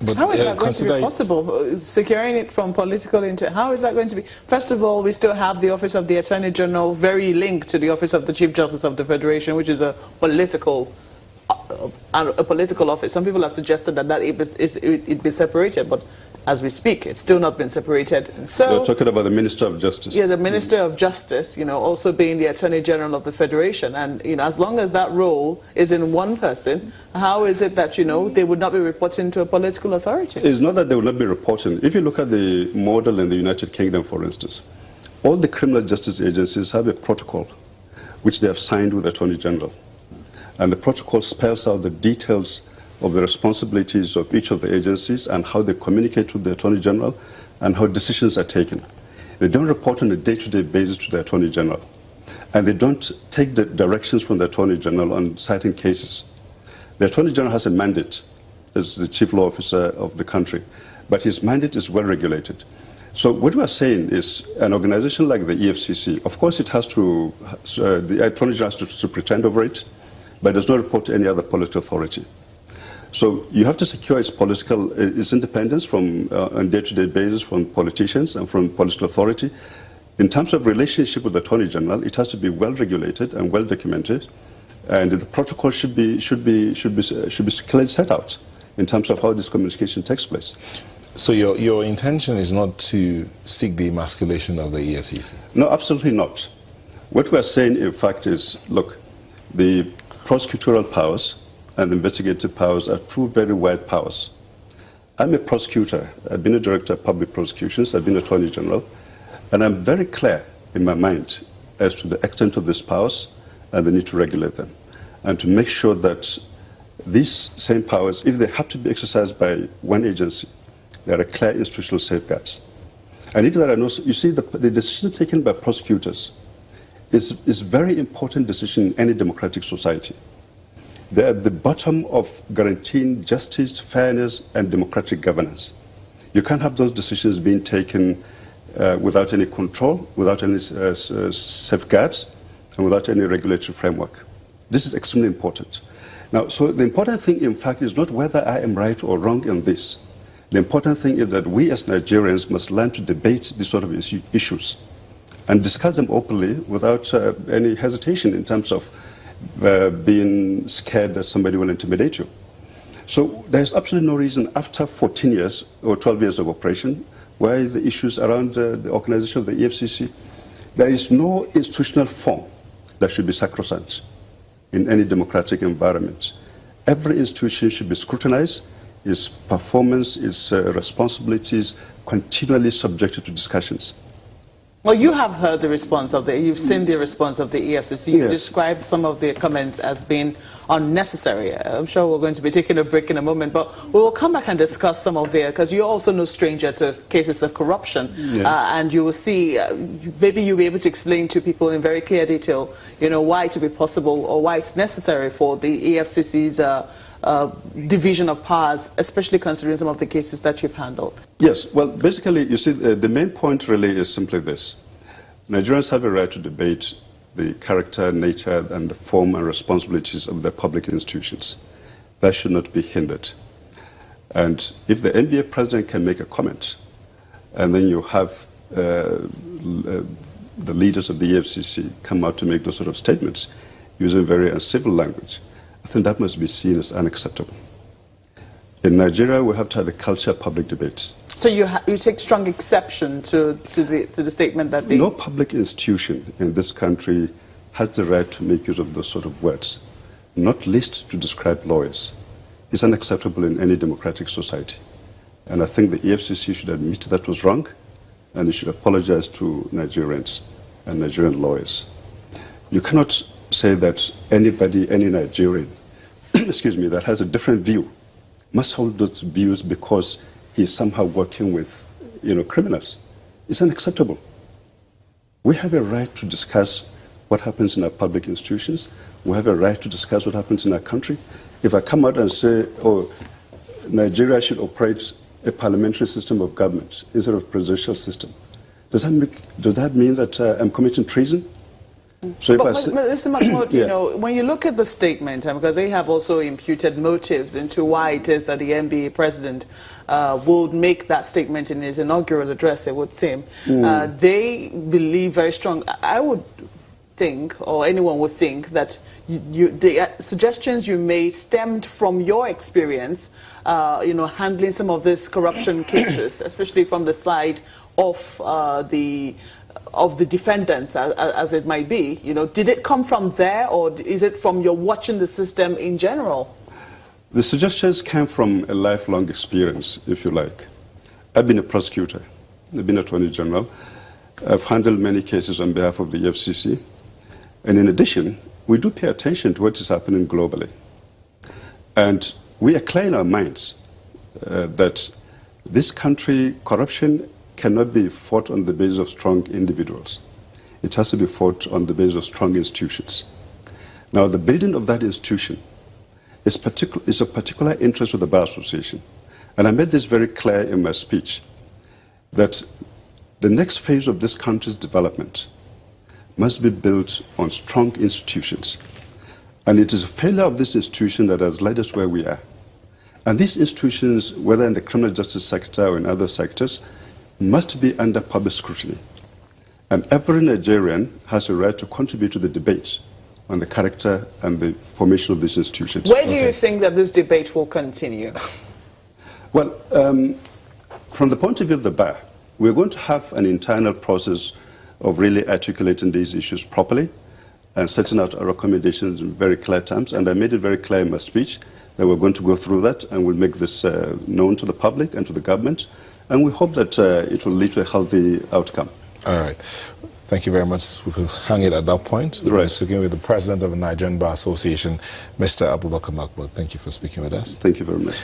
But how is that going to be possible? Securing it from political intent. How is that going to be? First of all, we still have the Office of the Attorney General very linked to the Office of the Chief Justice of the Federation, which is a political office. Some people have suggested that it be separated, but as we speak, it's still not been separated. So you're talking about the Minister of Justice. Yeah, the Minister of Justice, also being the Attorney General of the Federation. And, as long as that role is in one person, how is it that, they would not be reporting to a political authority? It's not that they would not be reporting. If you look at the model in the United Kingdom, for instance, all the criminal justice agencies have a protocol which they have signed with the Attorney General. And the protocol spells out the details of the responsibilities of each of the agencies and how they communicate with the Attorney General and how decisions are taken. They don't report on a day-to-day basis to the Attorney General. And they don't take the directions from the Attorney General on citing cases. The Attorney General has a mandate as the chief law officer of the country, but his mandate is well regulated. So what we are saying is an organization like the EFCC, of course it has to, the Attorney General has to superintend over it, but does not report to any other political authority. So you have to secure its independence from on a day-to-day basis from politicians and from political authority. In terms of relationship with the Attorney General, it has to be well regulated and well documented, and the protocol should be clearly set out in terms of how this communication takes place. So your intention is not to seek the emasculation of the EFCC? No, absolutely not. What we are saying, in fact, is, look, the prosecutorial powers and investigative powers are two very wide powers. I'm a prosecutor. I've been a director of public prosecutions. I've been Attorney General. And I'm very clear in my mind as to the extent of these powers and the need to regulate them. And to make sure that these same powers, if they have to be exercised by one agency, there are clear institutional safeguards. And if there are no, you see, the decision taken by prosecutors is a very important decision in any democratic society. They're at the bottom of guaranteeing justice, fairness, and democratic governance. You can't have those decisions being taken without any control, without any safeguards, and without any regulatory framework. This is extremely important. Now, so the important thing, in fact, is not whether I am right or wrong in this. The important thing is that we as Nigerians must learn to debate these sort of issues and discuss them openly without any hesitation in terms of being scared that somebody will intimidate you. So there's absolutely no reason after 14 years or 12 years of operation why the issues around the organization of the EFCC, there is no institutional form that should be sacrosanct in any democratic environment. Every institution should be scrutinized, its performance, its responsibilities continually subjected to discussions. Well, you have heard the response you've seen the response of the EFCC. You've described some of the comments as being unnecessary. I'm sure we're going to be taking a break in a moment, but we will come back and discuss some of because you're also no stranger to cases of corruption. And you will see, maybe you'll be able to explain to people in very clear detail, why it to be possible or why it's necessary for the EFCC's division of powers, especially considering some of the cases that you've handled. Yes, well, basically, you see, the main point really is simply this. Nigerians have a right to debate the character, nature, and the form and responsibilities of their public institutions. That should not be hindered. And if the NBA president can make a comment, and then you have the leaders of the EFCC come out to make those sort of statements using very uncivil language, I think that must be seen as unacceptable. In Nigeria, we have to have a culture of public debate. So you take strong exception to the statement that no public institution in this country has the right to make use of those sort of words, not least to describe lawyers. It's unacceptable in any democratic society. And I think the EFCC should admit that was wrong, and it should apologize to Nigerians and Nigerian lawyers. You cannot say that anybody, any Nigerian, excuse me, that has a different view must hold those views because he's somehow working with, criminals. It's unacceptable. We have a right to discuss what happens in our public institutions. We have a right to discuss what happens in our country. If I come out and say, oh, Nigeria should operate a parliamentary system of government instead of a presidential system, does that mean that I'm committing treason? So if Mr. Mahmoud, you know, when you look at the statement, because they have also imputed motives into why it is that the NBA president would make that statement in his inaugural address, it would seem. They believe very strong. I would think, or anyone would think, that the suggestions you made stemmed from your experience, you know, handling some of these corruption cases, especially from the side of the defendants, as it might be. You know, did it come from there, or is it from your watching the system in general? The suggestions came from a lifelong experience, if you like. I've been a prosecutor. I've been Attorney General. I've handled many cases on behalf of the EFCC. And in addition, we do pay attention to what is happening globally. And we are clear in our minds that this country, corruption cannot be fought on the basis of strong individuals. It has to be fought on the basis of strong institutions. Now, the building of that institution is of particular interest to the Bar Association. And I made this very clear in my speech, that the next phase of this country's development must be built on strong institutions. And it is a failure of this institution that has led us where we are. And these institutions, whether in the criminal justice sector or in other sectors, must be under public scrutiny. And every Nigerian has a right to contribute to the debate on the character and the formation of these institutions. Where do you think that this debate will continue? Well, from the point of view of the Bar, we're going to have an internal process of really articulating these issues properly and setting out our recommendations in very clear terms. And I made it very clear in my speech that we're going to go through that and we'll make this known to the public and to the government. And we hope that it will lead to a healthy outcome. All right. Thank you very much. We will hang it at that point. Right. We're speaking with the president of the Nigerian Bar Association, Mr. Abubakar Mahmoud. Thank you for speaking with us. Thank you very much.